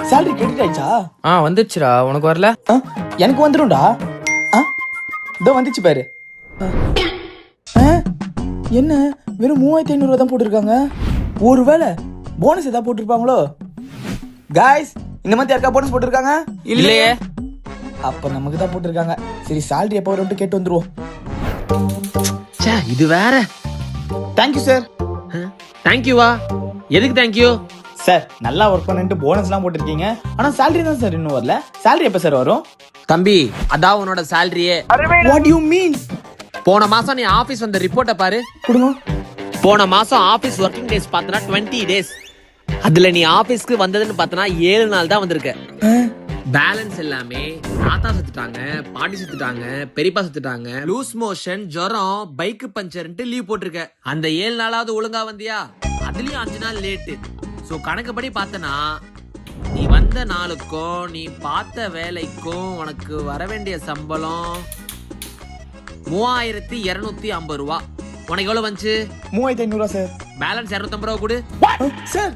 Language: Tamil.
salary credit ஆயிச்சா? வந்துச்சுடா. உனக்கு வரல? எனக்கு வந்துரும்டா. இதோ வந்துச்சு பாரு. என்ன வெறும் 3500 தான் போட்டிருக்காங்க. ஒருவேளை போனஸ் ஏதாவது போட்டிருப்பாங்களோ? காய்ஸ், இந்த மாதிரி யாருக்கா போனஸ் போட்டிருக்காங்க? இல்லையே. அப்ப நமக்கு தான் போட்டிருக்காங்க. சரி, salary எப்போ வரும்னு கேட்டு வந்துருவோம். இது வேற. Thank you sir. தேங்க்யூவா? எதுக்கு தேங்க்யூ? சார், நல்லா ஒர்க் பண்ணிட்டு போனஸ்லாம் போட்டிருக்கீங்க. ஆனா salary தான் சார் இன்னும் வரல. salary எப்ப சார் வரும்? தம்பி, அதான் உன்னோட சேலரியே. What do you mean? போன மாசம் நீ ஆபீஸ் வந்த ரிப்போர்ட்டை பாரு. கொடுங்க. போன மாசம் ஆபீஸ் ஒர்க்கிங் டேஸ் பார்த்தனா 20 டேஸ். அதுல நீ ஆபீஸ்க்கு வந்ததுன்னு பார்த்தனா 7 நாள் தான் வந்திருக்க. பேலன்ஸ் எல்லாமே தாத்தா சுத்துட்டாங்க, பாட்டி சுத்துட்டாங்க, பெரியப்பா சுத்துட்டாங்க, லூஸ் மோஷன், ஜுரம், பைக் பஞ்சர்ன்ட்டு லீவ் போட்டிருக்க. அந்த 7 நாளாவது ஒழுங்கா வந்தியா? அதுலயும் 5 நாள் லேட்டு. சோ கணக்குப்படி பார்த்தனா நீ வந்த நாளுக்கும் நீ பார்த்த வேலைக்கும் உனக்கு வர வேண்டிய சம்பளம் 3250 ரூபா. உனக்கு எவ்வளவு வந்துச்சு? 3500 சார். பேலன்ஸ் 250 ரூபா கொடு. சார்